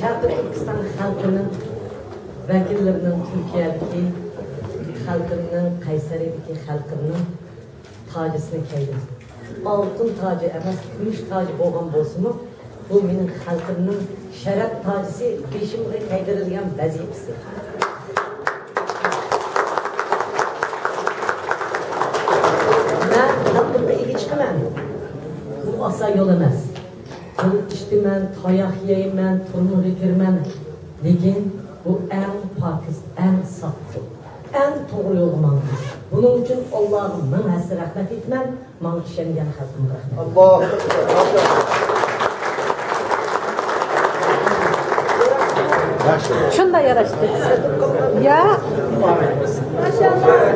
Şarkı Türkistan halkının vekillerinin Türkiye'deki halkının, Kayseri'deki halkının tacısını keydim. Altın tacı emas, gümüş tacı boğan bolsunmu, bu benim halkımın şeref tacısı beşimde kaydirilgen vazifesi. Ben halkımda ilgi çıkımam. Bu asa yol emez. Kılık içtimem, tayak yiyemem, turnu götürmem. Lekin bu en pakiz, en safçı, en doğru yolum. Bunun için Allah'ım hessi rahmet etmem, bana işengen halkım rahmet. Allah! Şunu da yaraştı. Ya. Maşallah.